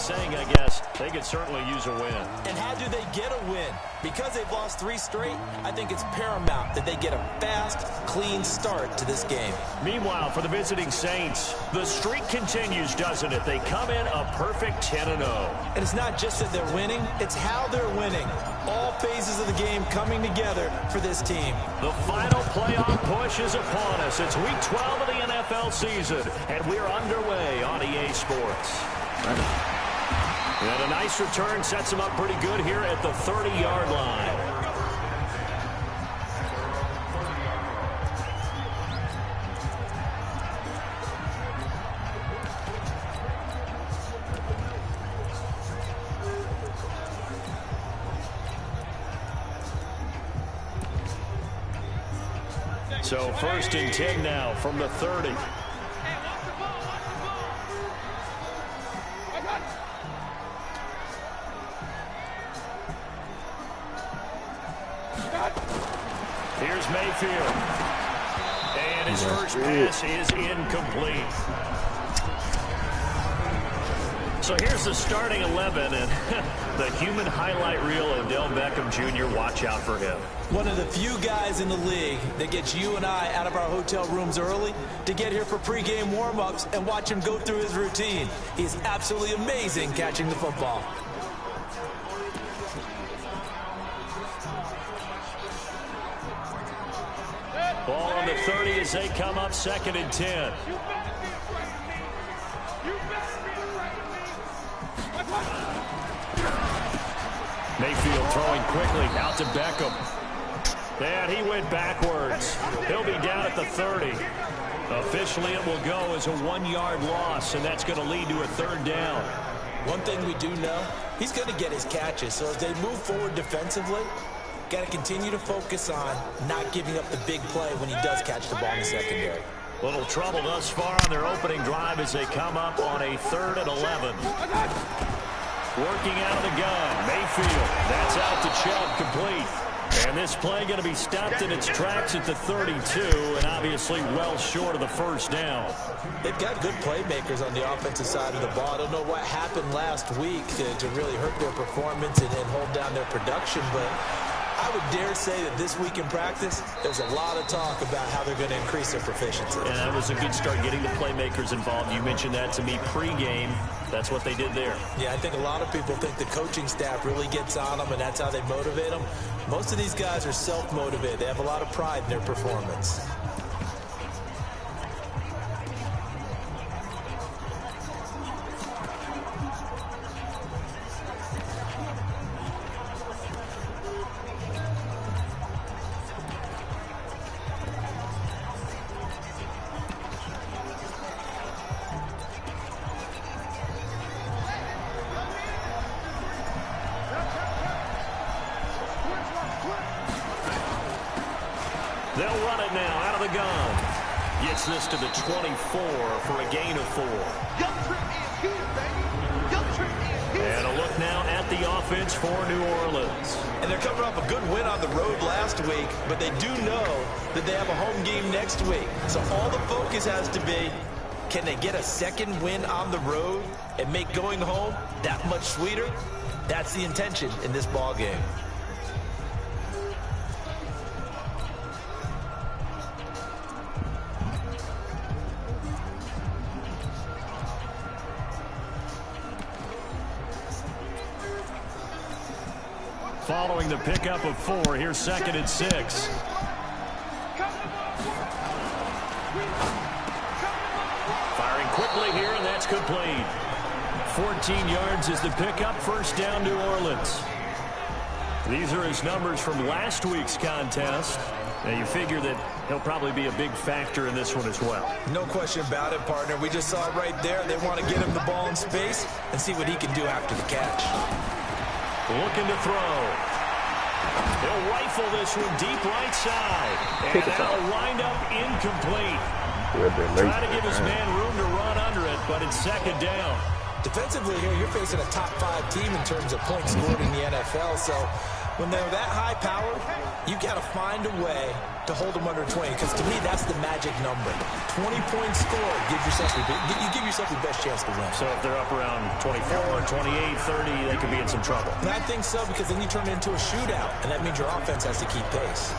saying, I guess, they could certainly use a win. And how do they get a win? Because they've lost 3 straight, I think it's paramount that they get a fast, clean start to this game. Meanwhile, for the visiting Saints, the streak continues, doesn't it? They come in a perfect 10-0. And it's not just that they're winning, it's how they're winning. All phases of the game coming together for this team. The final playoff push is upon us. It's week 12 of the NFL season, and we're underway on EA Sports. And a nice return sets him up pretty good here at the 30-yard line. So 1st and 10 now from the 30. Here's Mayfield. And his first pass is incomplete. So here's the starting 11, and the human highlight reel of Odell Beckham Jr. Watch out for him. One of the few guys in the league that gets you and I out of our hotel rooms early to get here for pregame warm-ups and watch him go through his routine. He's absolutely amazing catching the football. Ball on the 30 as they come up 2nd and 10. Mayfield throwing quickly out to Beckham. And he went backwards. He'll be down at the 30. Officially, it will go as a 1-yard loss, and that's going to lead to a 3rd down. One thing we do know, he's going to get his catches. So as they move forward defensively, got to continue to focus on not giving up the big play when he does catch the ball in the secondary. Little trouble thus far on their opening drive as they come up on a 3rd and 11. Working out of the gun, Mayfield. That's out to Chubb, complete. And this play going to be stopped in its tracks at the 32, and obviously well short of the 1st down. They've got good playmakers on the offensive side of the ball. I don't know what happened last week to really hurt their performance and hold down their production, but I would dare say that this week in practice, there's a lot of talk about how they're going to increase their proficiency. And that was a good start, getting the playmakers involved. You mentioned that to me pregame. That's what they did there. Yeah, I think a lot of people think the coaching staff really gets on them, and that's how they motivate them. Most of these guys are self-motivated. They have a lot of pride in their performance. They'll run it now out of the gun. Gets this to the 24 for a gain of 4. And a look now at the offense for New Orleans. And they're coming off a good win on the road last week, but they do know that they have a home game next week. So all the focus has to be, can they get a 2nd win on the road and make going home that much sweeter? That's the intention in this ball game. Following the pickup of 4, here's 2nd and 6. Firing quickly here, and that's complete. 14 yards is the pickup. 1st down, New Orleans. These are his numbers from last week's contest. Now you figure that he'll probably be a big factor in this one as well. No question about it, partner. We just saw it right there. They want to get him the ball in space and see what he can do after the catch. Looking to throw. He'll rifle this one deep right side. And that'll wind up incomplete. Trying to give his man room to run under it, but it's 2nd down. Defensively here, you're facing a top 5 team in terms of points scored in the NFL. So when they're that high powered, You got to find a way to hold them under 20, because to me, that's the magic number. 20 points scored, you give yourself the best chance to win. So if they're up around 24, 28, 30, they could be in some trouble. And I think so, because then you turn it into a shootout, and that means your offense has to keep pace.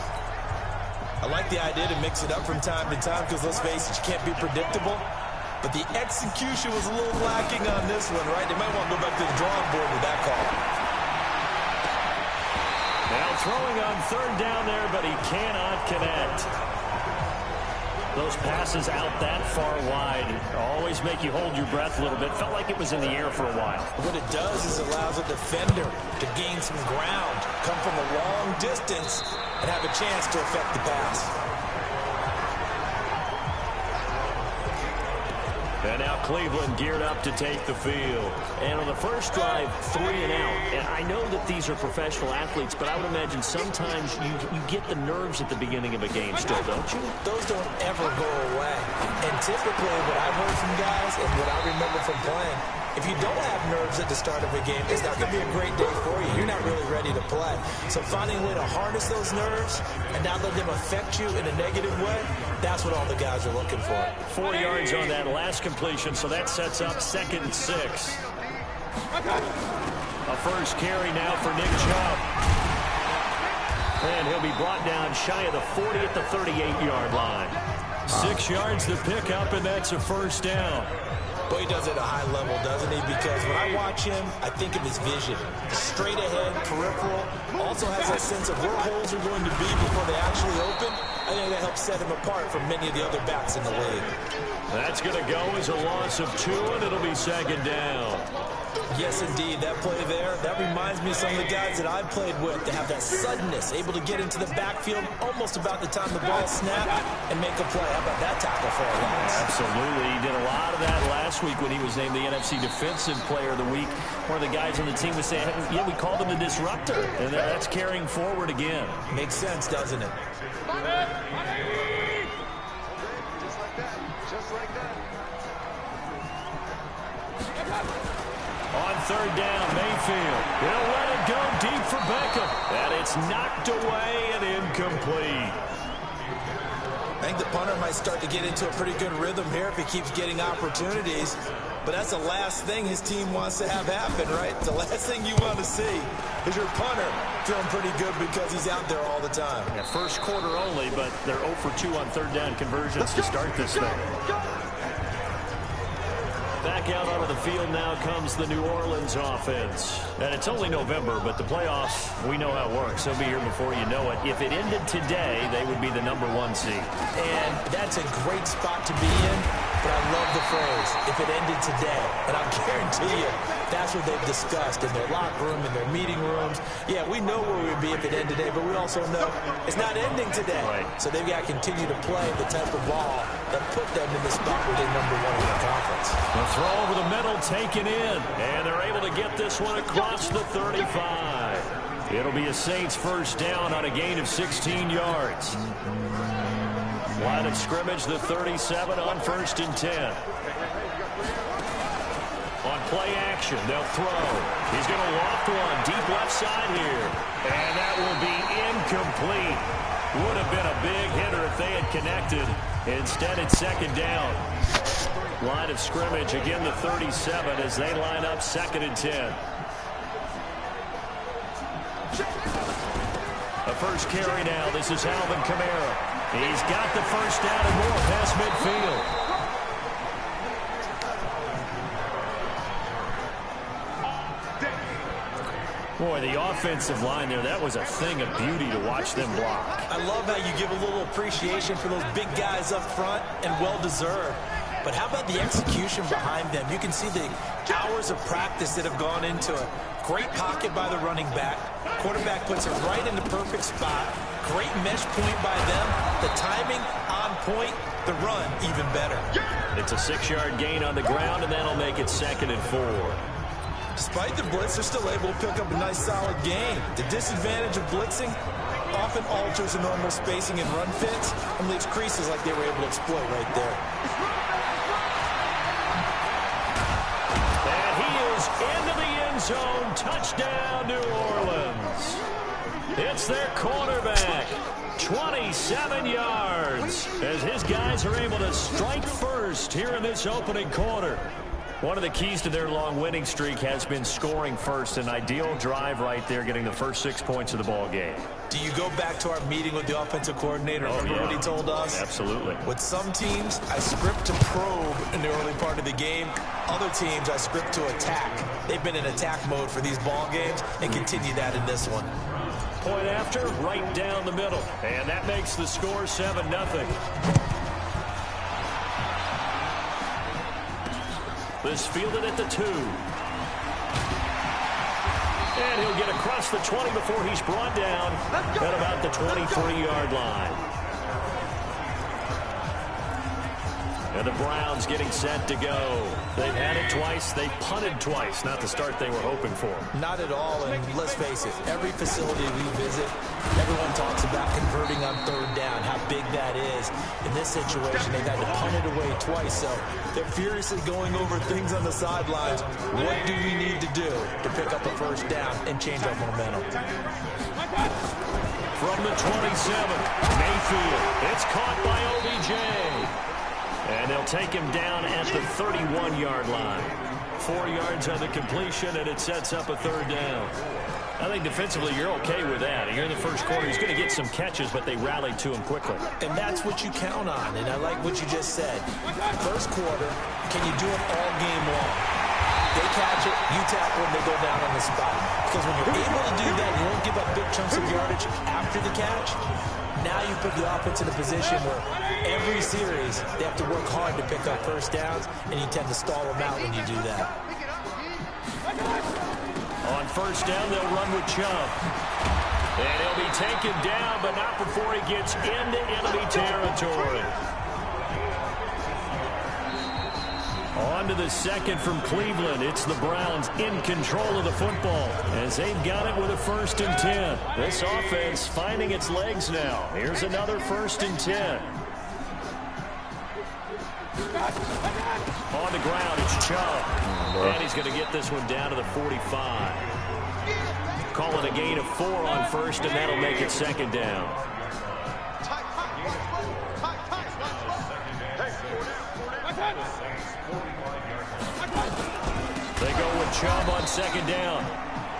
I like the idea to mix it up from time to time, because let's face it, you can't be predictable. But the execution was a little lacking on this one, right? They might want to go back to the drawing board with that call. Now throwing on third down there, but he cannot connect. Those passes out that far wide always make you hold your breath a little bit. Felt like it was in the air for a while. What it does is it allows a defender to gain some ground, come from a long distance, and have a chance to affect the pass. And now Cleveland geared up to take the field. And on the first drive, 3 and out. And I know that these are professional athletes, but I would imagine sometimes you get the nerves at the beginning of a game still, don't you? Those don't ever go away. And typically what I've heard from guys and what I remember from playing, if you don't have nerves at the start of a game, it's not going to be a great day for you. You're not really ready to play. So finding a way to harness those nerves and not let them affect you in a negative way, that's what all the guys are looking for. 4 yards on that last completion, so that sets up 2nd and 6. A first carry now for Nick Chubb. And he'll be brought down shy of the 40 at the 38-yard line. 6 yards to pick up, and that's a first down. Boy, he does it at a high level, doesn't he? Because when I watch him, I think of his vision. Straight ahead, peripheral. Also has that sense of where holes are going to be before they actually open. I think that helps set him apart from many of the other backs in the league. That's going to go as a loss of 2, and it'll be 2nd down. Yes, indeed. That play there, that reminds me of some of the guys that I've played with. They have that suddenness, able to get into the backfield almost about the time the ball snapped and make a play. How about that tackle for a loss? Absolutely. He did a lot of that last week when he was named the NFC Defensive Player of the Week. One of the guys on the team was saying, yeah, we called him the disruptor. And that's carrying forward again. Makes sense, doesn't it? On third down, Mayfield. He'll let it go deep for Beckham. And it's knocked away and incomplete. I think the punter might start to get into a pretty good rhythm here if he keeps getting opportunities. But that's the last thing his team wants to have happen, right? The last thing you want to see is your punter feeling pretty good because he's out there all the time. Yeah, first quarter only, but they're 0 for 2 on third down conversions to start this thing. Back out onto the field now comes the New Orleans offense. And it's only November, but the playoffs, we know how it works. They'll be here before you know it. If it ended today, they would be the #1 seed. And that's a great spot to be in, but I love the phrase, if it ended today. And I guarantee you, that's what they've discussed in their locker room, in their meeting rooms. Yeah, we know where we'd be if it ended today, but we also know it's not ending today. Right. So they've got to continue to play the type of ball that put them in the spot where they're #1 in the conference. The throw over the middle taken in, and they're able to get this one across the 35. It'll be a Saints first down on a gain of 16 yards. Line of scrimmage, the 37 on 1st and 10. On play action, they'll throw. He's going to loft one deep left side here. And that will be incomplete. Would have been a big hitter if they had connected. Instead, it's 2nd down. Line of scrimmage, again the 37 as they line up 2nd and 10. A first carry now. This is Alvin Kamara. He's got the first down and more past midfield. Boy, the offensive line there, that was a thing of beauty to watch them block. I love how you give a little appreciation for those big guys up front, and well-deserved. But how about the execution behind them? You can see the hours of practice that have gone into it. Great pocket by the running back. Quarterback puts it right in the perfect spot. Great mesh point by them. The timing on point. The run even better. It's a 6-yard gain on the ground, and that'll make it 2nd and 4. Despite the blitz, they're still able to pick up a nice solid gain. The disadvantage of blitzing often alters the normal spacing and run fits and leaves creases like they were able to exploit right there. And he is into the end zone. Touchdown, New Orleans. It's their quarterback. 27 yards as his guys are able to strike first here in this opening quarter. One of the keys to their long winning streak has been scoring first. An ideal drive right there, getting the first 6 points of the ball game. Do you go back to our meeting with the offensive coordinator? Remember what he told us? Absolutely. With some teams, I script to probe in the early part of the game. Other teams, I script to attack. They've been in attack mode for these ball games and continue that in this one. Point after, right down the middle. And that makes the score 7-0. This fielded at the 2. And he'll get across the 20 before he's brought down at about the 23-yard line. And the Browns getting set to go. They've had it twice. They've punted twice. Not the start they were hoping for. Not at all, and let's face it, every facility we visit, everyone talks about converting on third down, how big that is. In this situation, they've had to punt it away twice, so they're furiously going over things on the sidelines. What do we need to do to pick up a first down and change our momentum? From the 27, Mayfield. It's caught by OBJ. And they'll take him down at the 31-yard line. 4 yards on the completion, and it sets up a third down. I think defensively you're okay with that. Here in the first quarter, he's going to get some catches, but they rallied to him quickly. And that's what you count on, and I like what you just said. First quarter, can you do it all game long? They catch it, you tackle them, they go down on the spot. Because when you're able to do that, you don't give up big chunks of yardage after the catch. Now you put the offense in a position where every series they have to work hard to pick up first downs, and you tend to stall them out when you do that. On first down, they'll run with Chubb. And he'll be taken down, but not before he gets into enemy territory. On to the second from Cleveland. It's the Browns in control of the football as they've got it with a 1st and 10. This offense finding its legs now. Here's another 1st and 10. On the ground, it's Chubb. And he's going to get this one down to the 45. Call it a gain of 4 on first, and that'll make it 2nd down. They go with Chubb on 2nd down.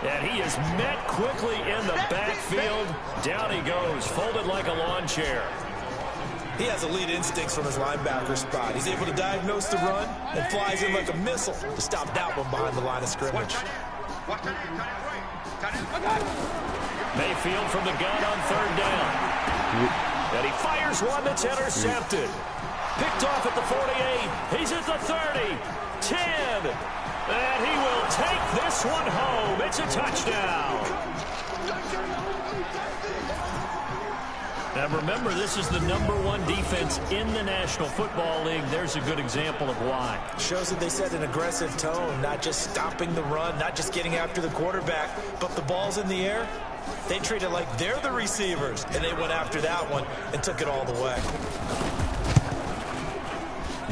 And he is met quickly in the backfield. Down he goes, folded like a lawn chair. He has elite instincts from his linebacker spot. He's able to diagnose the run and flies in like a missile to stop that one behind the line of scrimmage. Mayfield from the gun on 3rd down. And he fires one that's intercepted. Picked off at the 48. He's at the 30. 10. And he will take this one home. It's a touchdown. Now remember, this is the #1 defense in the National Football League. There's a good example of why. Shows that they set an aggressive tone, not just stopping the run, not just getting after the quarterback, but the ball's in the air. They treat it like they're the receivers, and they went after that one and took it all the way.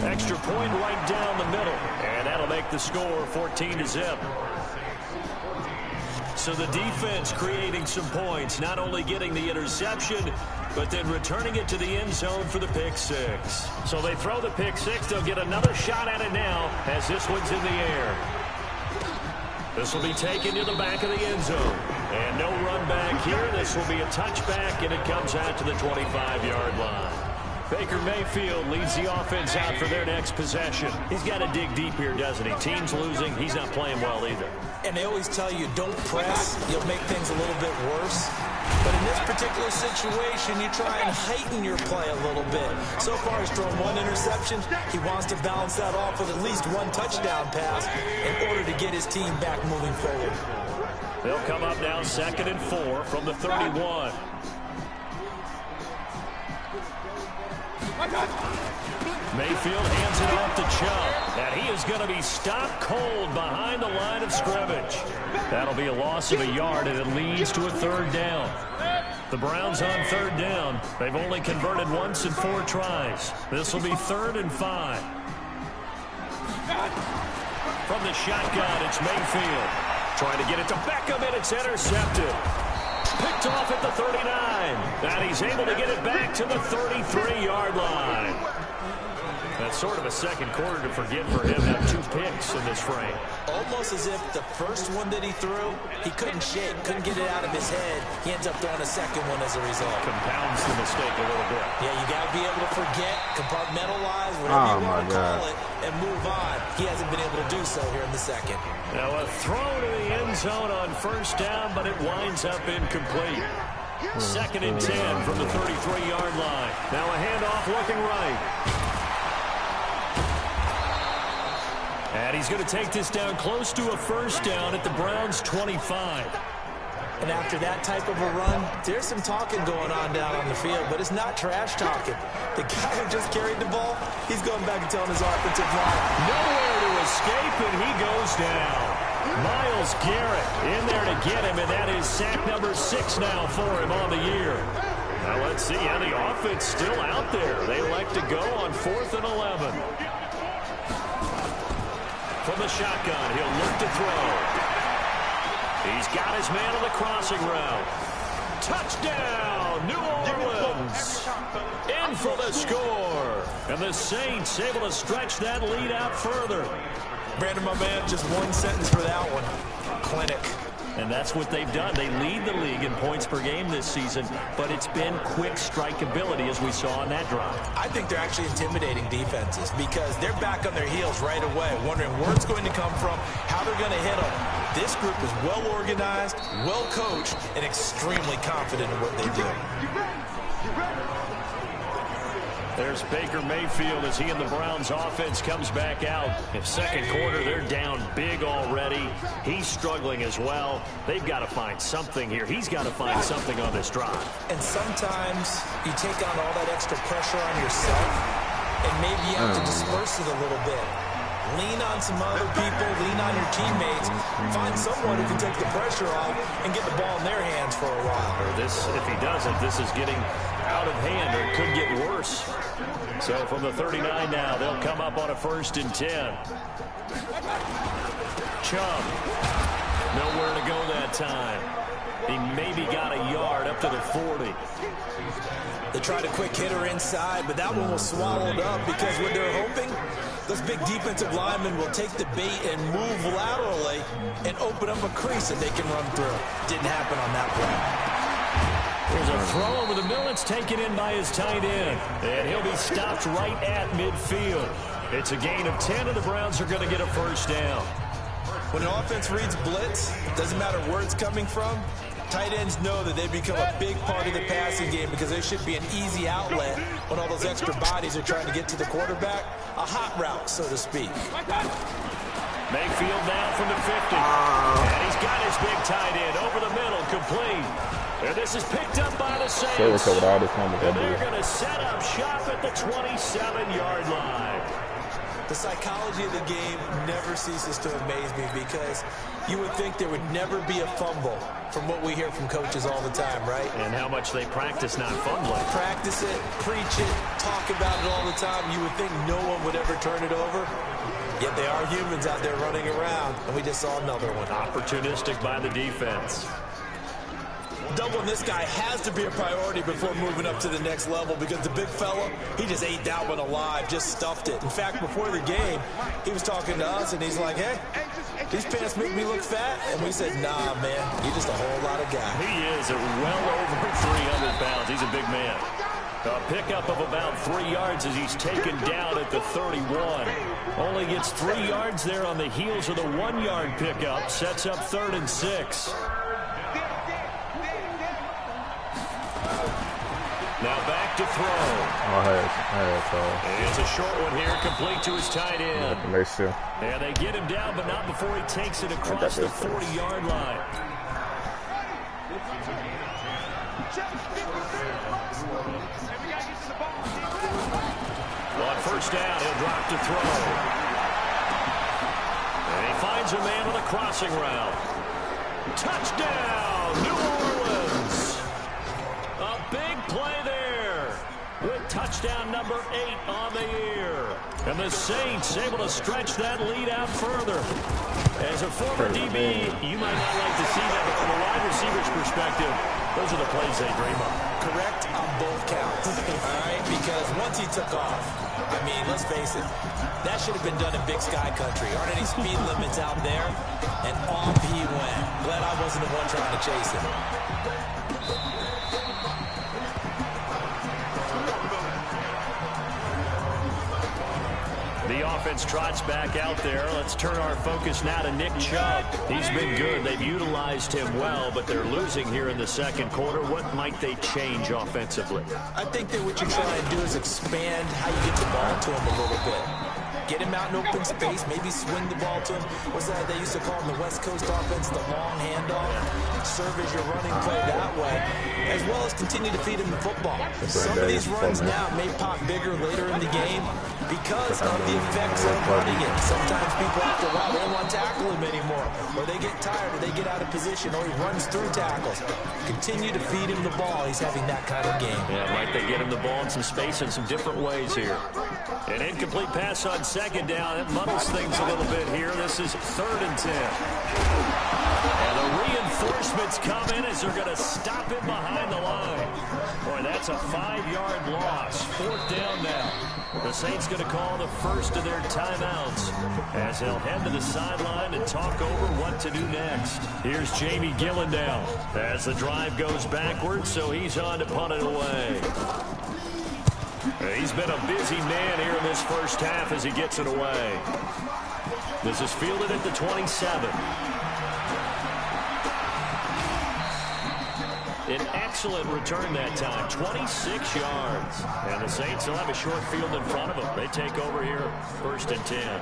Extra point right down the middle, and that'll make the score 14-0. So the defense creating some points, not only getting the interception, but then returning it to the end zone for the pick 6. So they throw the pick 6. They'll get another shot at it now as this one's in the air. This will be taken to the back of the end zone. And no run back here. This will be a touchback, and it comes out to the 25-yard line. Baker Mayfield leads the offense out for their next possession. He's got to dig deep here, doesn't he? Team's losing. He's not playing well either. And they always tell you, don't press. You'll make things a little bit worse. But in this particular situation, you try and heighten your play a little bit. So far, he's thrown 1 interception. He wants to balance that off with at least 1 touchdown pass in order to get his team back moving forward. They'll come up now 2nd and 4 from the 31. Mayfield hands it off to Chubb, and he is going to be stopped cold behind the line of scrimmage. That'll be a loss of a yard, and it leads to a 3rd down. The Browns on 3rd down. They've only converted once in 4 tries. This will be 3rd and 5. From the shotgun, it's Mayfield. Trying to get it to Beckham, and it's intercepted. Picked off at the 39. And he's able to get it back to the 33-yard line. That's sort of a second quarter to forget for him. Have 2 picks in this frame. Almost as if the first one that he threw, he couldn't shake, couldn't get it out of his head. He ends up throwing a second one as a result. Compounds the mistake a little bit. Yeah, you got to be able to forget, compartmentalize, whatever you want to call it, and move on. He hasn't been able to do so here in the second. Now a throw to the end zone on first down, but it winds up incomplete. Second and 10 from the 33-yard line. Now a handoff looking right. And he's going to take this down close to a first down at the Browns' 25. And after that type of a run, there's some talking going on down on the field, but it's not trash talking. The guy who just carried the ball, he's going back and telling his offensive line, nowhere to escape, and he goes down. Myles Garrett in there to get him, and that is sack number 6 now for him on the year. Now let's see how the offense still out there. They elect to go on 4th and 11. From the shotgun, he'll look to throw. He's got his man on the crossing route. Touchdown, New Orleans. In for the score. And the Saints able to stretch that lead out further. Brandon, my man, just one sentence for that one. Clinic. And that's what they've done. They lead the league in points per game this season, but it's been quick strike ability as we saw on that drive. I think they're actually intimidating defenses because they're back on their heels right away, wondering where it's going to come from, how they're going to hit them. This group is well organized, well coached, and extremely confident in what they do. There's Baker Mayfield as he and the Browns offense comes back out. In second quarter, they're down big already. He's struggling as well. They've got to find something here. He's got to find something on this drive. And sometimes you take on all that extra pressure on yourself, and maybe you have to disperse it a little bit. Lean on some other people, lean on your teammates, find someone who can take the pressure off and get the ball in their hands for a while. Or this, if he doesn't, this is getting out of hand, or it could get worse. So from the 39 now, they'll come up on a 1st and 10. Chubb, nowhere to go that time. He maybe got a yard up to the 40. They tried a quick hitter inside, but that one was swallowed up because what they're hoping, those big defensive linemen will take the bait and move laterally and open up a crease that they can run through. Didn't happen on that play. There's a throw over the middle. It's taken in by his tight end, and he'll be stopped right at midfield. It's a gain of 10, and the Browns are going to get a first down. When an offense reads blitz, doesn't matter where it's coming from, tight ends know that they become a big part of the passing game because there should be an easy outlet when all those extra bodies are trying to get to the quarterback. A hot route, so to speak. Mayfield now from the 50. And he's got his big tight end over the middle, complete. And this is picked up by the Saints. And they're going to set up shop at the 27-yard line. The psychology of the game never ceases to amaze me because you would think there would never be a fumble from what we hear from coaches all the time, right? And how much they practice not fumbling. Practice it, preach it, talk about it all the time. You would think no one would ever turn it over. Yet they are humans out there running around, and we just saw another one. Opportunistic by the defense. Doubling this guy has to be a priority before moving up to the next level because the big fella, he just ate that one alive, just stuffed it. In fact, before the game, he was talking to us, and he's like, hey, these pants make me look fat? And we said, nah, man, you're just a whole lot of guy. He is at well over 300 pounds. He's a big man. A pickup of about 3 yards as he's taken down at the 31. Only gets 3 yards there on the heels of the 1-yard pickup. Sets up 3rd and 6. Now back to throw. It's a short one here, complete to his tight end. And they get him down, but not before he takes it across the 40-yard line. On first down, he'll drop to throw. And he finds a man on the crossing route. Touchdown, New Orleans. A big play there with touchdown number 8 on the year. And the Saints able to stretch that lead out further. As a former DB, you might not like to see that, but from a wide receiver's perspective, those are the plays they dream of. Correct on both counts, all right? Because once he took off, I mean, let's face it, that should have been done in Big Sky Country. Aren't any speed limits out there? And off he went. Glad I wasn't the one trying to chase him. The offense trots back out there. Let's turn our focus now to Nick Chubb. He's been good. They've utilized him well, but they're losing here in the second quarter. What might they change offensively? I think that what you try and do is expand how you get the ball to him a little bit. Get him out in open space, maybe swing the ball to him. What's that they used to call in the West Coast offense, the long handoff? Serve as your running play that way, as well as continue to feed him the football. Some of these runs now may pop bigger later in the game because of the effects of running it. Sometimes people after a while, they don't want to tackle him anymore, or they get tired, or they get out of position, or he runs through tackles. Continue to feed him the ball. He's having that kind of game. Yeah, might they get him the ball in some space in some different ways here. An incomplete pass on second down. It muddles things a little bit here. This is 3rd and 10. And the reinforcements come in as they're going to stop him behind the line. Boy, that's a 5-yard loss. 4th down now. The Saints going to call the first of their timeouts as they'll head to the sideline and talk over what to do next. Here's Jamie Gillendown as the drive goes backwards, so he's on to punt it away. He's been a busy man here in this first half as he gets it away. This is fielded at the 27. An excellent return that time, 26 yards. And the Saints will have a short field in front of them. They take over here, 1st and 10.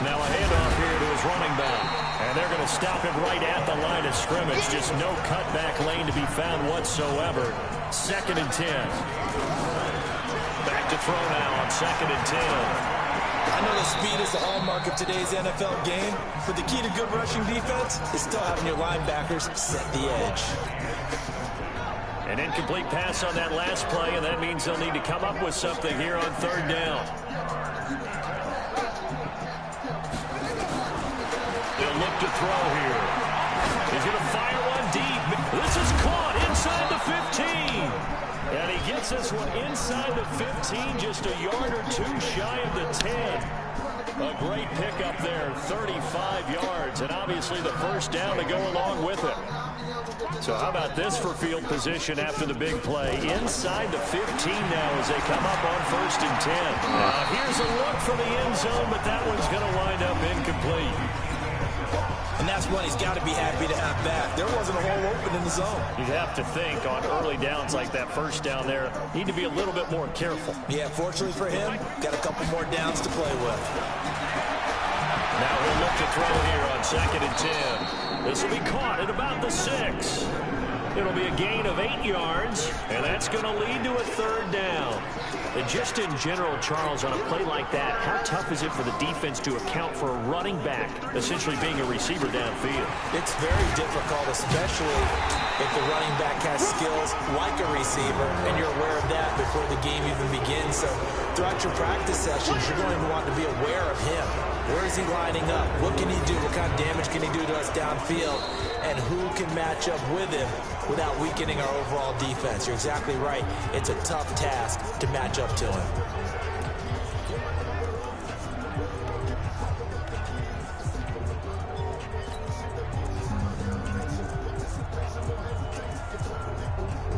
Now a handoff here to his running back. And they're going to stop him right at the line of scrimmage. Just no cutback lane to be found whatsoever. 2nd and 10. Back to throw now on 2nd and 10. I know the speed is the hallmark of today's NFL game, but the key to good rushing defense is still having your linebackers set the edge. An incomplete pass on that last play, and that means they'll need to come up with something here on 3rd down. They'll look to throw here. He's going to fire one deep. This is caught inside the 15. And he gets this one inside the 15, just a yard or two shy of the 10. A great pickup there, 35 yards, and obviously the first down to go along with it. So how about this for field position after the big play? Inside the 15 now as they come up on 1st and 10. Here's a look for the end zone, but that one's going to wind up incomplete. And that's one he's got to be happy to have back. There wasn't a hole open in the zone. You'd have to think on early downs like that first down there, need to be a little bit more careful. Yeah, fortunately for him, got a couple more downs to play with. Now we'll look to throw here on 2nd and 10. This will be caught at about the 6. It'll be a gain of 8 yards, and that's going to lead to a 3rd down. And just in general, Charles, on a play like that, how tough is it for the defense to account for a running back essentially being a receiver downfield? It's very difficult, especially if the running back has skills like a receiver, and you're aware of that before the game even begins. So throughout your practice sessions, you're going to want to be aware of him. Where is he lining up? What can he do? What kind of damage can he do to us downfield? And who can match up with him without weakening our overall defense? You're exactly right. It's a tough task to match up to him.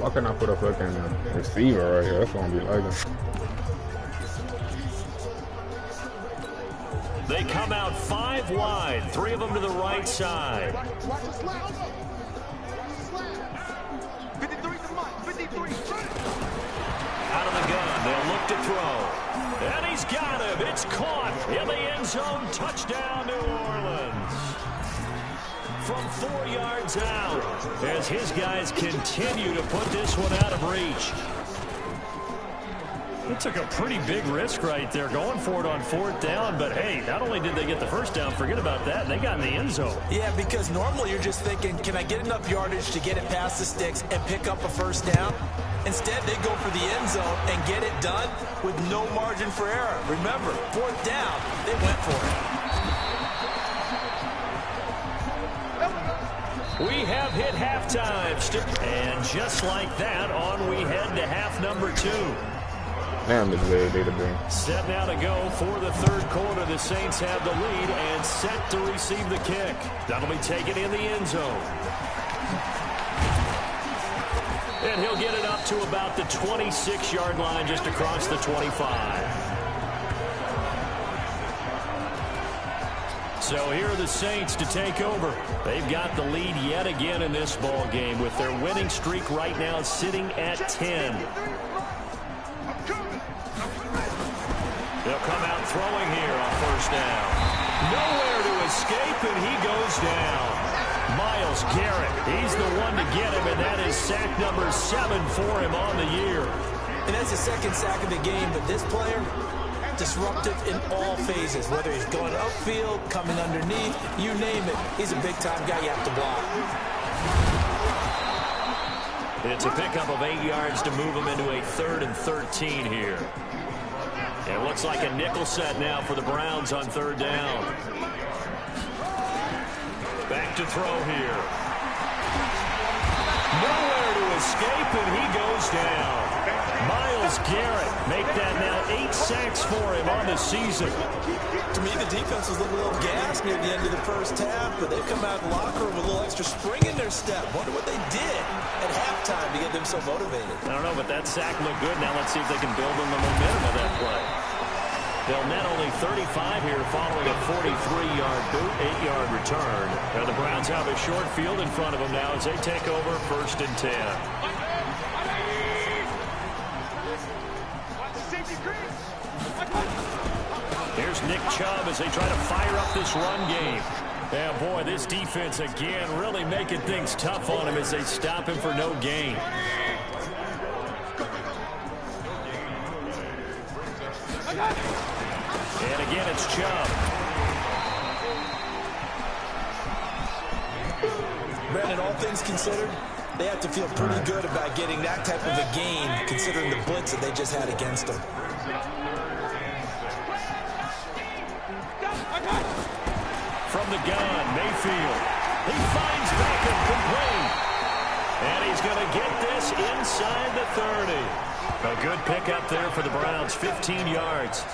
Why can't I put a fucking receiver right here? That's gonna be lagging. They come out 5 wide, 3 of them to the right side. Out of the gun, they'll look to throw. And he's got him. It's caught in the end zone. Touchdown, New Orleans. From 4 yards out as his guys continue to put this one out of reach. He took a pretty big risk right there, going for it on 4th down. But, hey, not only did they get the first down, forget about that, they got in the end zone. Yeah, because normally you're just thinking, can I get enough yardage to get it past the sticks and pick up a first down? Instead, they go for the end zone and get it done with no margin for error. Remember, 4th down, they went for it. We have hit halftime. And just like that, on we head to half number 2. Damn, this way they been. Set now to go for the 3rd quarter. The Saints have the lead and set to receive the kick. That'll be taken in the end zone. And he'll get it up to about the 26-yard line, just across the 25. So here are the Saints to take over. They've got the lead yet again in this ball game, with their winning streak right now sitting at 10. They'll come out throwing here on 1st down. Nowhere to escape, and he goes down. Myles Garrett, he's the one to get him, and that is sack number 7 for him on the year. And that's the 2nd sack of the game, but this player, disruptive in all phases, whether he's going upfield, coming underneath, you name it. He's a big-time guy you have to block. It's a pickup of 8 yards to move him into a 3rd and 13 here. It looks like a nickel set now for the Browns on 3rd down. Back to throw here. Nowhere to escape, and he goes down. Myles Garrett make that now 8 sacks for him on the season. To me, the defense was looking a little gassed near the end of the 1st half, but they've come out of the locker room with a little extra spring in their step. Wonder what they did at halftime to get them so motivated. I don't know, but that sack looked good. Now let's see if they can build on the momentum of that play. They'll net only 35 here following a 43-yard boot, 8-yard return. Now the Browns have a short field in front of them now as they take over 1st and 10. Here's Nick Chubb as they try to fire up this run game. Yeah, boy, this defense again really making things tough on him as they stop him for no gain. And again, it's Chubb. Brandon, all things considered, they have to feel pretty good about getting that type of a gain, considering the blitz that they just had against them. From the gun, Mayfield. He finds Beckham complete. And he's going to get this inside the 30. A good pickup there for the Browns, 15 yards.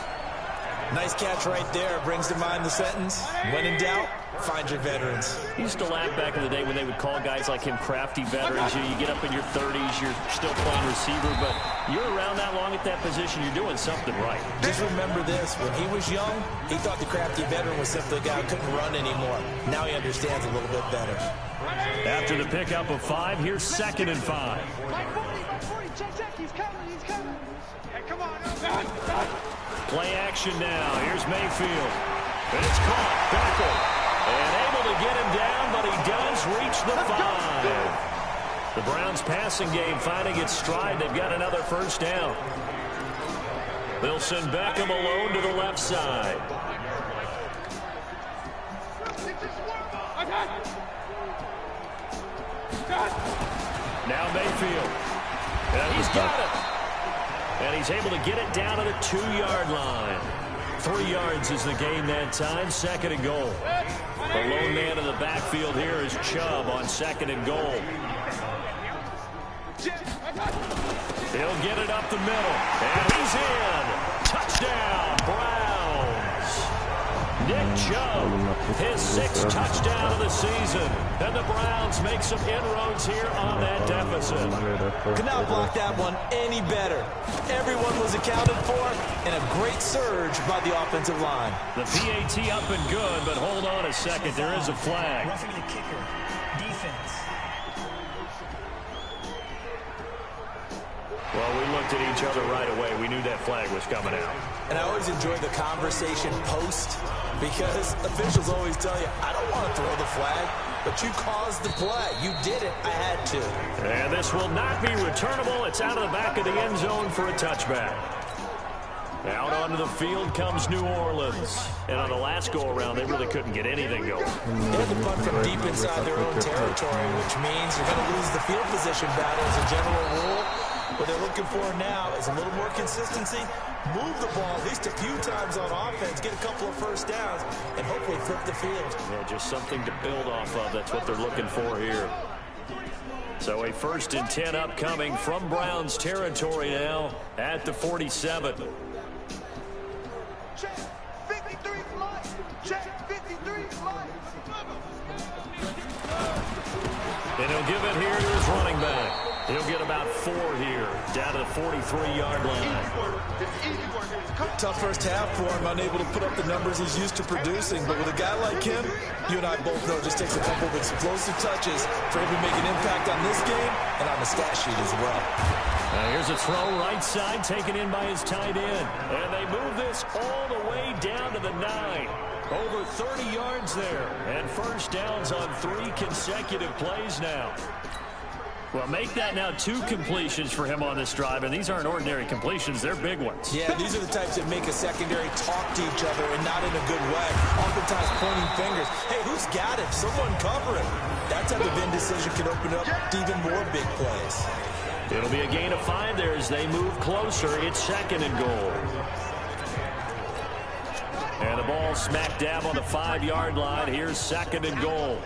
Nice catch right there. Brings to mind the sentence, when in doubt, find your veterans. He used to laugh back in the day when they would call guys like him crafty veterans. You get up in your 30s, you're still playing receiver, but you're around that long at that position, you're doing something right. Just remember this, when he was young, he thought the crafty veteran was simply a guy who couldn't run anymore. Now he understands a little bit better. After the pickup of 5, here's 2nd and 5. Check, he's coming. Hey, come on. Play action now. Here's Mayfield. And it's caught. Beckham. And able to get him down, but he does reach the 5. The Browns passing game finding its stride. They've got another 1st down. They'll send Beckham alone to the left side. Now Mayfield. And he's got it. And he's able to get it down to the 2-yard line. 3 yards is the gain that time. 2nd and goal. The lone man in the backfield here is Chubb on 2nd and goal. He'll get it up the middle. And he's in. Touchdown, Browns. Nick Chubb, his 6th touchdown of the season. And the Browns make some inroads here on that deficit. Could not block that one any better. Everyone was accounted for, and a great surge by the offensive line. The PAT up and good, but hold on a second. There is a flag. Roughing the kicker. Defense. Well, we looked at each other right away. We knew that flag was coming out. And I always enjoy the conversation post, because officials always tell you, I don't want to throw the flag, but you caused the play. You did it. I had to. And this will not be returnable. It's out of the back of the end zone for a touchback. Out onto the field comes New Orleans. And on the last go-around, they really couldn't get anything going. They had to punt from deep inside their own territory, which means you're going to lose the field position battle as a general rule. What they're looking for now is a little more consistency, move the ball at least a few times on offense, get a couple of first downs, and hopefully flip the field. Yeah, just something to build off of. That's what they're looking for here. So a 1st and 10 upcoming from Browns territory now at the 47. Check 53 flight. Check 53 flight. And he'll give it here to his running back. He'll get about 4 here, down to the 43-yard line. Tough first half for him, unable to put up the numbers he's used to producing. But with a guy like him, you and I both know it just takes a couple of explosive touches for him to make an impact on this game and on the stat sheet as well. Here's a throw right side, taken in by his tight end. And they move this all the way down to the 9. Over 30 yards there. And first downs on 3 consecutive plays now. Well, make that now 2 completions for him on this drive, and these aren't ordinary completions. They're big ones. Yeah, these are the types that make a secondary talk to each other and not in a good way. Oftentimes pointing fingers. Hey, who's got it? Someone cover it. That type of indecision can open up to even more big plays. It'll be a gain of 5 there as they move closer. It's 2nd and goal. And the ball smack dab on the 5-yard line. Here's 2nd and goal.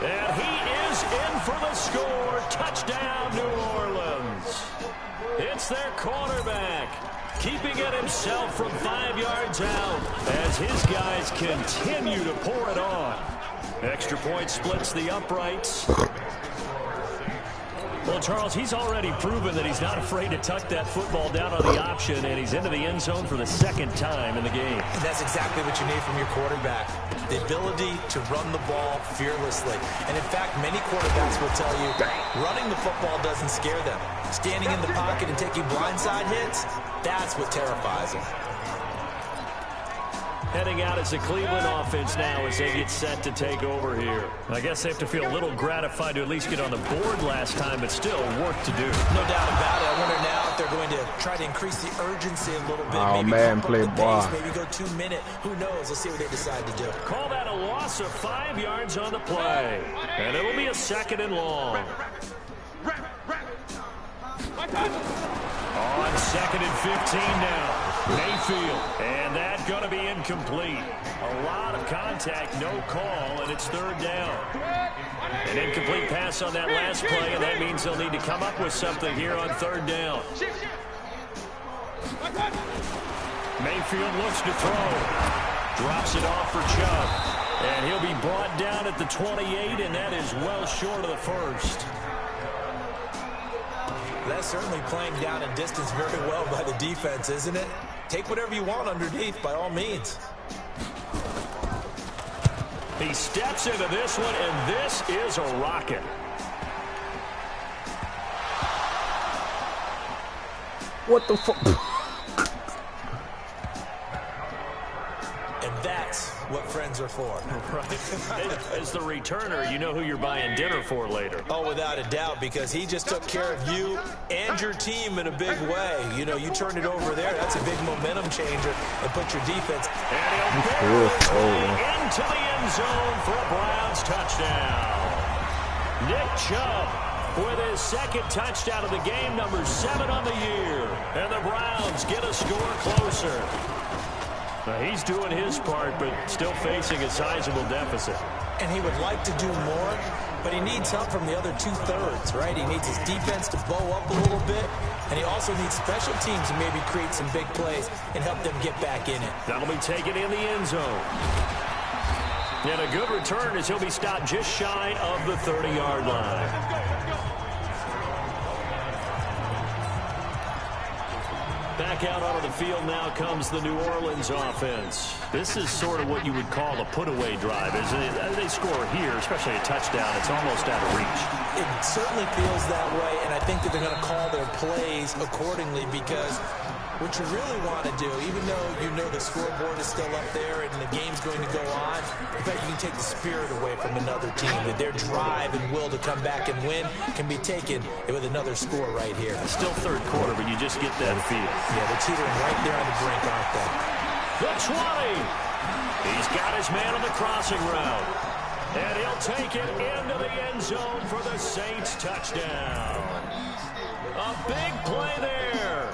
And he is in for the score. Touchdown, New Orleans. It's their quarterback, keeping it himself from 5 yards out as his guys continue to pour it on. Extra point splits the uprights. Well, Charles, he's already proven that he's not afraid to tuck that football down on the option, and he's into the end zone for the 2nd time in the game. And that's exactly what you need from your quarterback, the ability to run the ball fearlessly. And, in fact, many quarterbacks will tell you running the football doesn't scare them. Standing in the pocket and taking blindside hits, that's what terrifies them. Heading out as the Cleveland offense now as they get set to take over here. I guess they have to feel a little gratified to at least get on the board last time, but still work to do. No doubt about it. I wonder now if they're going to try to increase the urgency a little bit. Oh, maybe man, pump up play the ball. pace, maybe go 2-minute. Who knows? Let's see what they decide to do. Call that a loss of 5 yards on the play. And it'll be a 2nd and long. On 2nd and 15 now. Mayfield, and that's going to be incomplete. A lot of contact, no call, and it's 3rd down. An incomplete pass on that last play, and that means they'll need to come up with something here on 3rd down. Mayfield looks to throw. Drops it off for Chubb. And he'll be brought down at the 28, and that is well short of the 1st. That's certainly playing down a distance very well by the defense, isn't it? Take whatever you want underneath, by all means. He steps into this one, and this is a rocket. What the fuck? And that's what friends are for. Right. As the returner, you know who you're buying dinner for later. Oh, without a doubt, because he just took care of you and your team in a big way. You know, you turned it over there. That's a big momentum changer and put your defense. And he'll barrel his way into the end zone for a Browns touchdown. Nick Chubb with his 2nd touchdown of the game, number 7 on the year. And the Browns get a score closer. Now, he's doing his part, but still facing a sizable deficit. And he would like to do more, but he needs help from the other 2/3, right? He needs his defense to bow up a little bit, and he also needs special teams to maybe create some big plays and help them get back in it. That'll be taken in the end zone. And a good return as he'll be stopped just shy of the 30-yard line. Back out onto the field now comes the New Orleans offense. This is sort of what you would call a put-away drive, isn't it? They score here, especially a touchdown. It's almost out of reach. It certainly feels that way, and I think that they're going to call their plays accordingly, because what you really want to do, even though you know the scoreboard is still up there and the game's going to go on, in fact, you can take the spirit away from another team, that their drive and will to come back and win can be taken with another score right here. Still third quarter, but you just get that feel. Yeah, they're teetering right there on the brink, aren't they? The 20. He's got his man on the crossing route. And he'll take it into the end zone for the Saints touchdown. A big play there.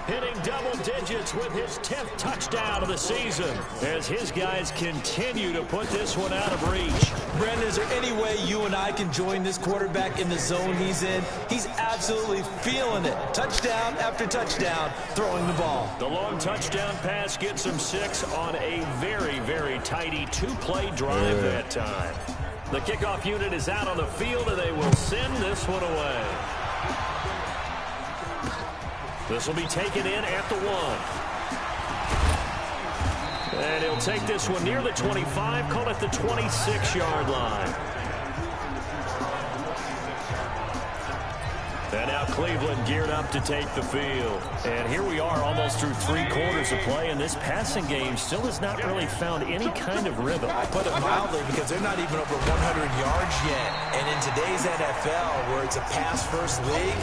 Hitting double digits with his 10th touchdown of the season as his guys continue to put this one out of reach. Brandon, is there any way you and I can join this quarterback in the zone he's in? He's absolutely feeling it. Touchdown after touchdown, throwing the ball. The long touchdown pass gets him 6 on a very, very tidy 2-play drive that time. The kickoff unit is out on the field, and they will send this one away. This will be taken in at the 1. And he'll take this one near the 25, call it the 26-yard line. And now Cleveland geared up to take the field. And here we are almost through 3 quarters of play, and this passing game still has not really found any kind of rhythm. I put it mildly, because they're not even over 100 yards yet. And in today's NFL, where it's a pass-first league,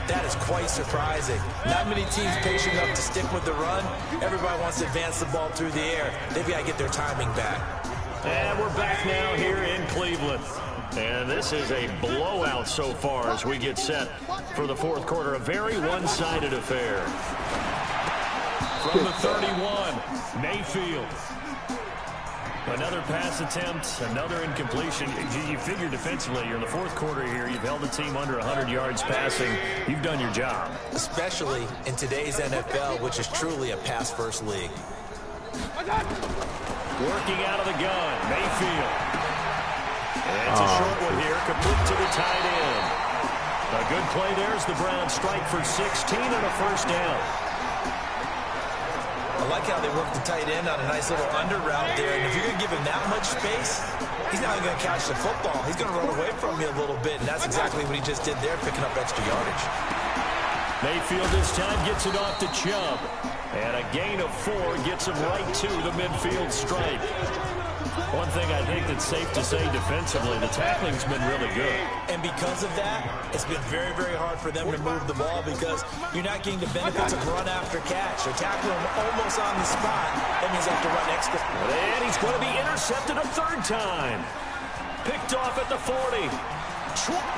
that is quite surprising. Not many teams patient enough to stick with the run. Everybody wants to advance the ball through the air. They've got to get their timing back. And we're back now here in Cleveland. And this is a blowout so far as we get set for the fourth quarter. A very one-sided affair. From the 31, Mayfield. Another pass attempt, another incompletion. You figure defensively, you're in the fourth quarter here. You've held the team under 100 yards passing. You've done your job. Especially in today's NFL, which is truly a pass-first league. Working out of the gun, Mayfield. And it's a short one here, complete to the tight end. A good play there as the Browns strike for 16 and a first down. I like how they work the tight end on a nice little under route there. And if you're going to give him that much space, he's not going to catch the football. He's going to run away from you a little bit, and that's exactly what he just did there, picking up extra yardage. Mayfield this time gets it off to Chubb. And a gain of 4 gets him right to the midfield stripe. One thing I think that's safe to say defensively, the tackling's been really good. And because of that, it's been very, very hard for them to move the ball, because you're not getting the benefits of run after catch. They're tackling him almost on the spot. That means they have to run extra. And he's going to be intercepted a 3rd time. Picked off at the 40.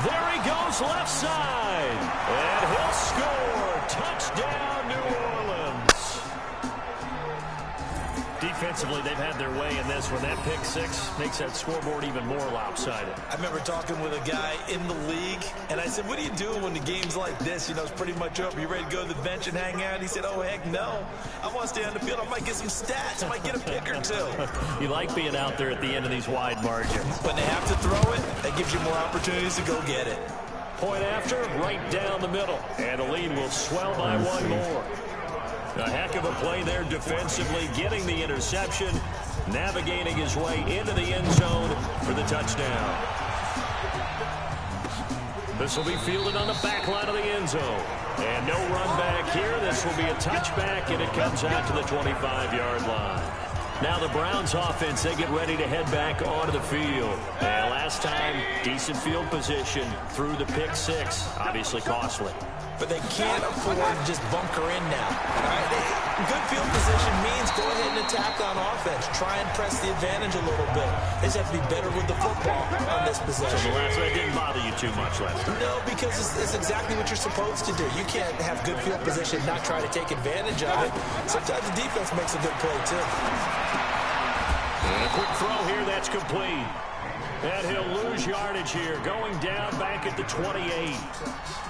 There he goes left side. And he'll score. Touchdown, New Orleans. Defensively, they've had their way in this one. That pick 6 makes that scoreboard even more lopsided. I remember talking with a guy in the league, and I said, what do you do when the game's like this? You know, it's pretty much over. You ready to go to the bench and hang out? He said, oh, heck no. I want to stay on the field. I might get some stats. I might get a pick or 2. You like being out there at the end of these wide margins. When they have to throw it, that gives you more opportunities to go get it. Point after, right down the middle. And the lead will swell by 1 more. A heck of a play there defensively, getting the interception, navigating his way into the end zone for the touchdown. This will be fielded on the back line of the end zone. And no run back here. This will be a touchback, and it comes out to the 25-yard line. Now the Browns offense, they get ready to head back onto the field. And last time, decent field position through the pick 6, obviously costly. But they can't afford to just bunker in now. All right, good field position means go ahead and attack on offense. Try and press the advantage a little bit. They just have to be better with the football on this possession. So the last one didn't bother you too much last time? No, because it's exactly what you're supposed to do. You can't have good field position and not try to take advantage of it. Sometimes the defense makes a good play, too. And a quick throw here, that's complete. And he'll lose yardage here, going down back at the 28.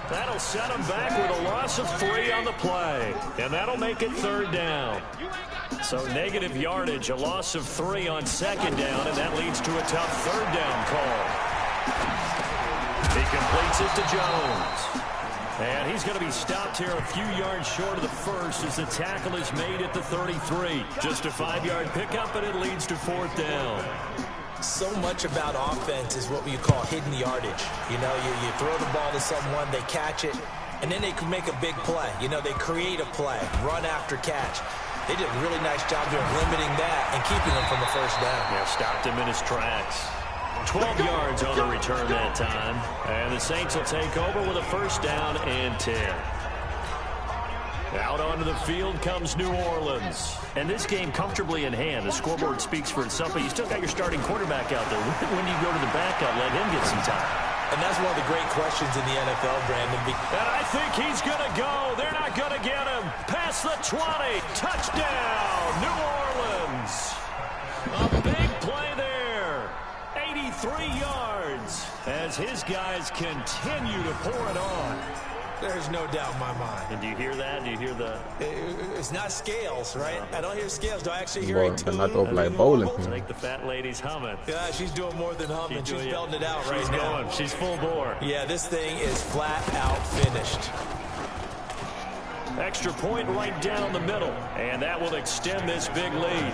That'll set him back with a loss of 3 on the play. And that'll make it 3rd down. So negative yardage, a loss of 3 on 2nd down, and that leads to a tough 3rd down call. He completes it to Jones. And he's going to be stopped here a few yards short of the first as the tackle is made at the 33. Just a 5-yard pickup, and it leads to 4th down. So much about offense is what we call hidden yardage. You know, you throw the ball to someone, they catch it, and then they can make a big play. You know, they create a play, run after catch. They did a really nice job here of limiting that and keeping him from the first down. Yeah, stopped him in his tracks. 12 yards on the return that time. And the Saints will take over with a 1st down and 10. Out onto the field comes New Orleans. And this game comfortably in hand. The scoreboard speaks for itself, but you still got your starting quarterback out there. When do you go to the backup, let him get some time? And that's one of the great questions in the NFL, Brandon. And I think he's going to go. They're not going to get him. Past the 20. Touchdown, New Orleans. A big play there. 83 yards as his guys continue to pour it on. There's no doubt in my mind. And do you hear that? Do you hear the... It's not scales, right? I don't hear scales. Do I actually hear a tune? Not up like bowling. I think the fat lady's humming. Yeah, she's doing more than humming. She's belting it out right now. Going. She's full bore. Yeah, this thing is flat out finished. Extra point right down the middle. And that will extend this big lead.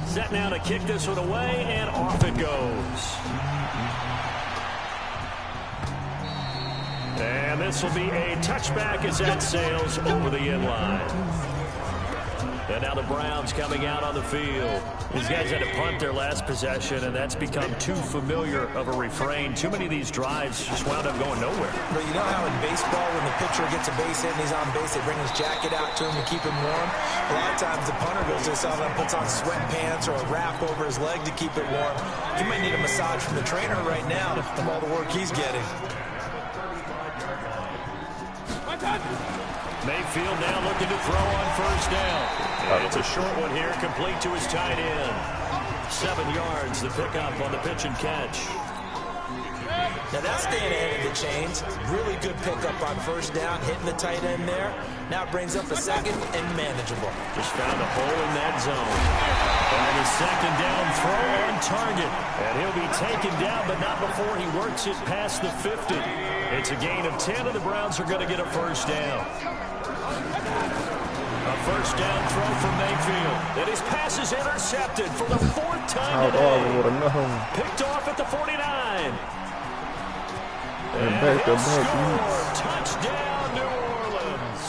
Set now to kick this one away, and off it goes. And this will be a touchback as that sails over the inline. And now the Browns coming out on the field. These guys had to punt their last possession, and that's become too familiar of a refrain. Too many of these drives just wound up going nowhere. But you know how in baseball, when the pitcher gets a base hit and he's on base, they bring his jacket out to him to keep him warm? A lot of times the punter goes to himself and puts on sweatpants or a wrap over his leg to keep it warm. He might need a massage from the trainer right now from all the work he's getting. Mayfield now looking to throw on 1st down. And it's a short one here, complete to his tight end. 7 yards, the pickup on the pitch and catch. Now that's staying ahead of the chains. Really good pickup on 1st down, hitting the tight end there. Now brings up a 2nd and manageable. Just found a hole in that zone. And a 2nd down throw on target. And he'll be taken down, but not before he works it past the 50. It's a gain of 10, and the Browns are going to get a 1st down. A 1st down throw from Mayfield. And his pass is intercepted for the 4th time today. Picked off at the 49. And he'll score. Touchdown, New Orleans.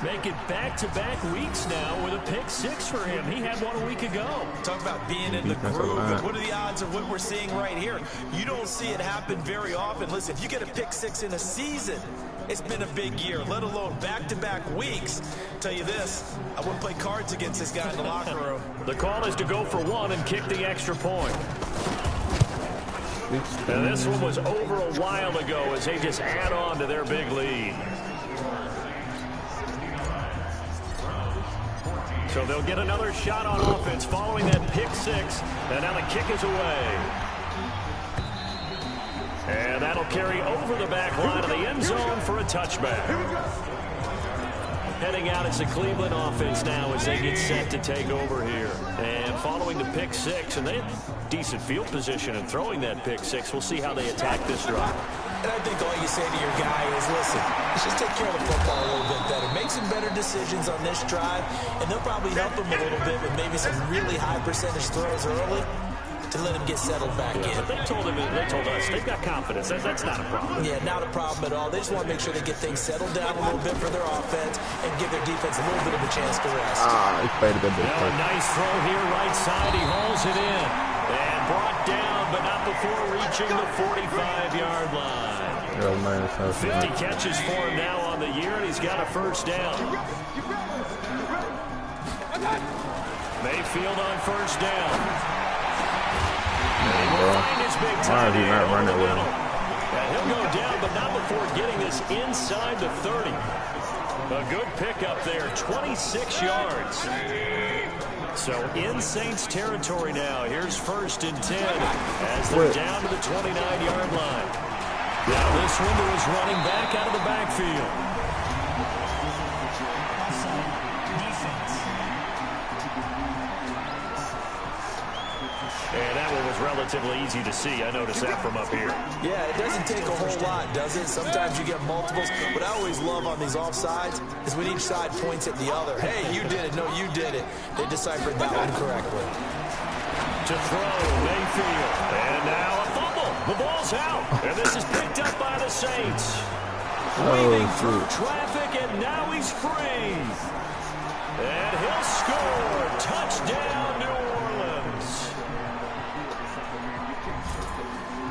Make it back-to-back weeks now with a pick 6 for him. He had one a week ago. Talk about being in the groove. And what are the odds of what we're seeing right here? You don't see it happen very often. Listen, if you get a pick 6 in a season, it's been a big year, let alone back-to-back weeks. I'll tell you this, I wouldn't play cards against this guy in the locker room. The call is to go for 1 and kick the extra point. And this one was over a while ago as they just add on to their big lead. So they'll get another shot on offense following that pick 6. And now the kick is away. And that'll carry over the back line of the end zone for a touchback. Heading out, it's the Cleveland offense now as they get set to take over here. And following the pick 6, and they have decent field position in throwing that pick 6. We'll see how they attack this drive. And I think all you say to your guy is, listen, let's just take care of the football a little bit better. Make some better decisions on this drive, and they'll probably help him a little bit with maybe some really high percentage throws early to let him get settled back in. But they told us they've got confidence. That's not a problem. Yeah, not a problem at all. They just want to make sure they get things settled down a little bit for their offense and give their defense a little bit of a chance to rest. He played a good bit. A nice throw here, right side. He hauls it in. And brought down, but not before reaching the 45-yard line. 50 catches for him now on the year, and he's got a 1st down. Mayfield on 1st down. Why is he not running with him? He'll go down, but not before getting this inside the 30. A good pickup there, 26 yards. So in Saints territory now. Here's 1st and 10 as they're down to the 29-yard line. Now this window is running back out of the backfield. And that one was relatively easy to see. I noticed that from up here. Yeah, it doesn't take a whole lot, does it? Sometimes you get multiples. What I always love on these offsides is when each side points at the other. Hey, you did it. No, you did it. They deciphered that one correctly. To throw, Mayfield. And now a fumble. The ball's out. And this is picked up by the Saints. Weaving through traffic, and now he's free. And he'll score. Touchdown, New Orleans.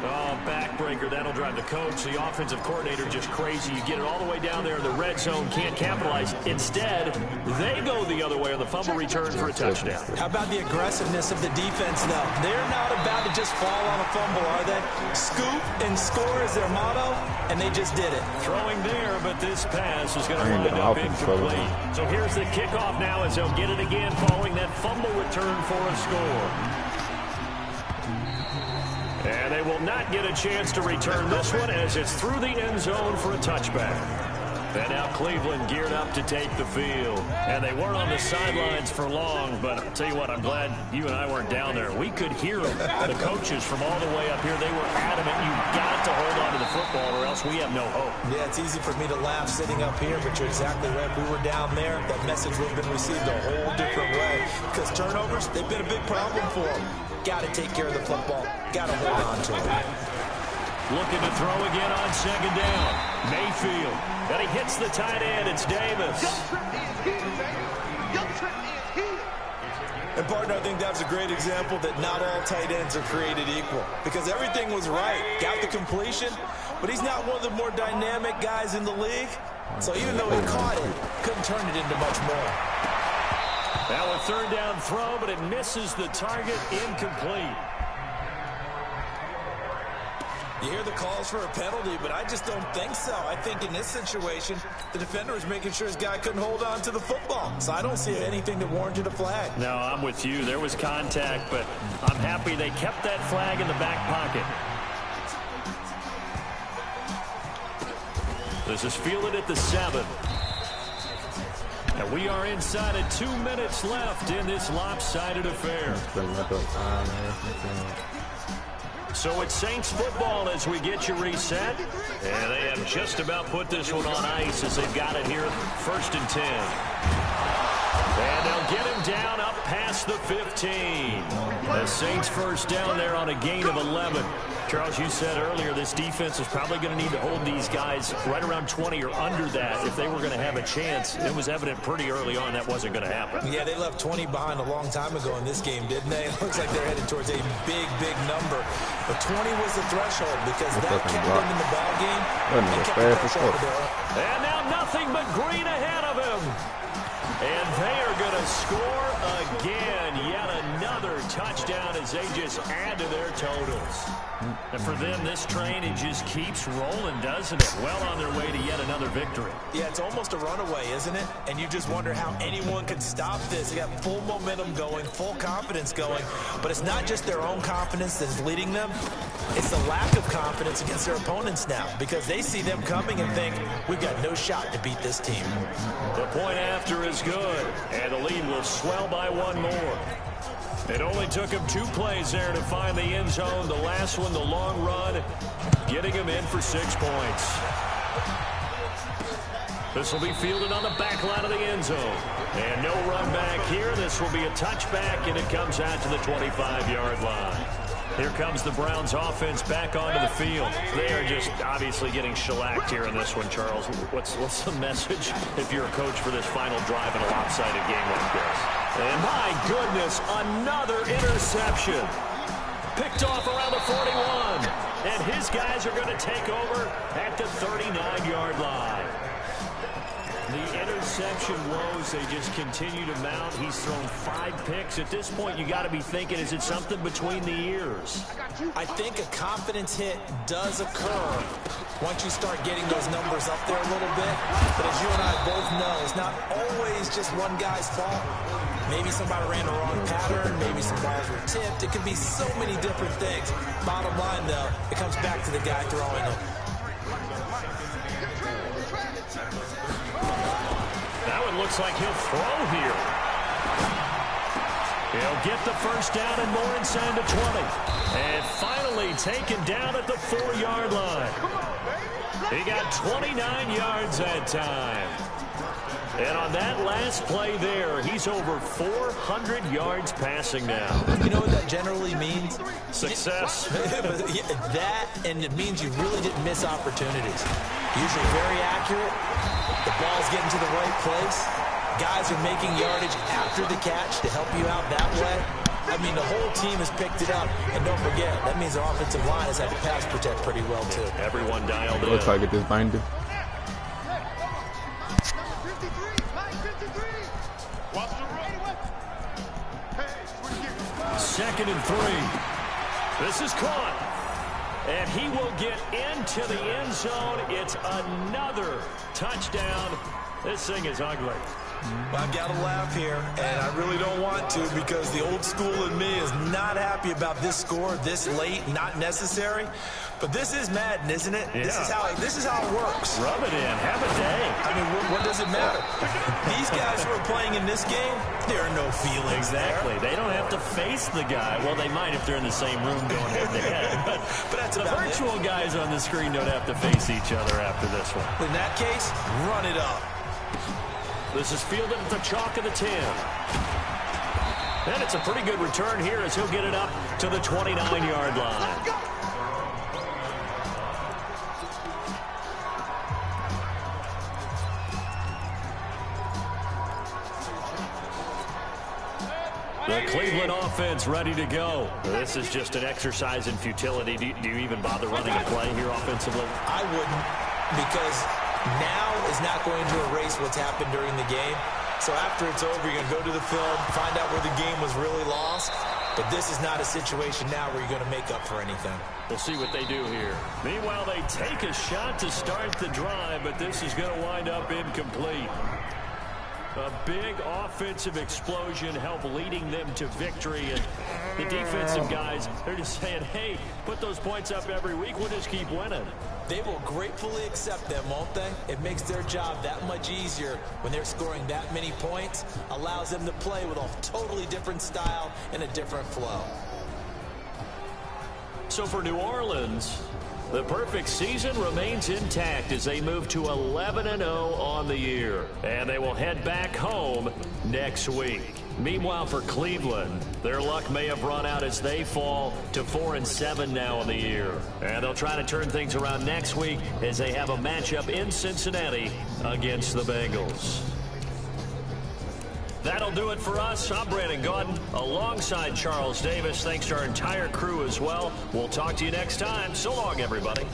Oh, backbreaker. That'll drive the coach. The offensive coordinator just crazy. You get it all the way down there in the red zone, can't capitalize. Instead, they go the other way on the fumble return for a touchdown. How about the aggressiveness of the defense, though? They're not about to just fall on a fumble, are they? Scoop and score is their motto, and they just did it. Throwing there, but this pass is going to wind up incomplete. So here's the kickoff now as they'll get it again following that fumble return for a score. And they will not get a chance to return this one as it's through the end zone for a touchback. And now Cleveland geared up to take the field. And they weren't on the sidelines for long, but I'll tell you what, I'm glad you and I weren't down there. We could hear them. The coaches from all the way up here, they were adamant, you've got to hold on to the football or else we have no hope. Yeah, it's easy for me to laugh sitting up here, but you're exactly right. If we were down there, that message would have been received a whole different way. Because turnovers, they've been a big problem for them. Got to take care of the football. Got to hold on to it. Looking to throw again on second down. Mayfield. And he hits the tight end. It's Davis. And, partner, I think that's a great example that not all tight ends are created equal. Because everything was right. Got the completion, but he's not one of the more dynamic guys in the league. So even though he caught it, couldn't turn it into much more. Now a third down throw, but it misses the target, incomplete. You hear the calls for a penalty, but I just don't think so. I think in this situation, the defender was making sure his guy couldn't hold on to the football. So I don't see anything that warranted a flag. No, I'm with you. There was contact, but I'm happy they kept that flag in the back pocket. This is fielded at the 7. And we are inside of 2 minutes left in this lopsided affair. So it's Saints football as we get you reset. And they have just about put this one on ice as they've got it here, 1st and 10. And they'll get him down up past the 15. The Saints first down there on a gain of 11. Charles, you said earlier this defense is probably going to need to hold these guys right around 20 or under that if they were going to have a chance. It was evident pretty early on that wasn't going to happen. Yeah, they left 20 behind a long time ago in this game, didn't they? It looks like they're headed towards a big, big number. But 20 was the threshold because that kept them in the ball game. And now nothing but green ahead of him. And they are going to score again. Yet another touchdown as they just add to their totals. And for them, this train, it just keeps rolling, doesn't it? Well on their way to yet another victory. Yeah, it's almost a runaway, isn't it? And you just wonder how anyone could stop this. They got full momentum going, full confidence going. But it's not just their own confidence that's leading them. It's the lack of confidence against their opponents now because they see them coming and think, we've got no shot to beat this team. The point after is good, and the lead will swell by one more. It only took him 2 plays there to find the end zone. The last one, the long run, getting him in for 6 points. This will be fielded on the back line of the end zone. And no run back here. This will be a touchback, and it comes out to the 25-yard line. Here comes the Browns offense back onto the field. They are just obviously getting shellacked here in this one, Charles. What's the message if you're a coach for this final drive in a lopsided game like this? And my goodness, another interception. Picked off around the 41. And his guys are going to take over at the 39-yard line. The interception woes, they just continue to mount. He's thrown 5 picks. At this point, you got to be thinking, is it something between the ears? I think a confidence hit does occur once you start getting those numbers up there a little bit. But as you and I both know, it's not always just one guy's fault. Maybe somebody ran the wrong pattern. Maybe some balls were tipped. It could be so many different things. Bottom line, though, it comes back to the guy throwing them. That one looks like he'll throw here. He'll get the first down and more inside the 20. And finally taken down at the 4-yard line. He got 29 yards that time. And on that last play there, he's over 400 yards passing now. You know what that generally means? Success. That, and it means you really didn't miss opportunities. Usually very accurate. The ball's getting to the right place. Guys are making yardage after the catch to help you out that way. I mean, the whole team has picked it up. And don't forget, that means our offensive line has had to pass protect pretty well, too. Everyone dialed in. Looks like it just binded. Second and 3. This is caught. And he will get into the end zone. It's another touchdown. This thing is ugly. Well, I've got to laugh here, and I really don't want to because the old school in me is not happy about this score this late, not necessary. But this is Madden, isn't it? Yeah. This is how it works. Rub it in. Have a day. I mean, what does it matter? These guys who are playing in this game, there are no feelings Exactly. there. They don't have to face the guy. Well, they might if they're in the same room going head-to-head. But that's the about virtual guys on the screen don't have to face each other after this one. In that case, run it up. This is fielded at the chalk of the 10. And it's a pretty good return here as he'll get it up to the 29-yard line. The Cleveland offense ready to go. This is just an exercise in futility. Do you even bother running a play here offensively? I wouldn't, because now is not going to erase what's happened during the game. So after it's over, you're going to go to the film, find out where the game was really lost. But this is not a situation now where you're going to make up for anything. We'll see what they do here. Meanwhile, they take a shot to start the drive, but this is going to wind up incomplete. A big offensive explosion helped leading them to victory. And the defensive guys, they're just saying, hey, put those points up every week. We'll just keep winning. They will gratefully accept them, won't they? It makes their job that much easier when they're scoring that many points. Allows them to play with a totally different style and a different flow. So for New Orleans, the perfect season remains intact as they move to 11-0 on the year. And they will head back home next week. Meanwhile, for Cleveland, their luck may have run out as they fall to 4-7 now in the year. And they'll try to turn things around next week as they have a matchup in Cincinnati against the Bengals. That'll do it for us. I'm Brandon Gaudin alongside Charles Davis. Thanks to our entire crew as well. We'll talk to you next time. So long, everybody.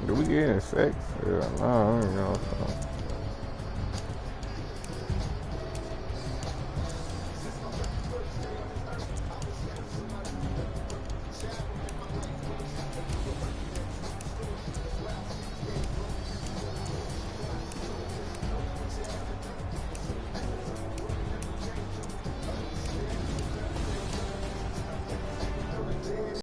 Do we get in sex? Yeah, no, I don't know.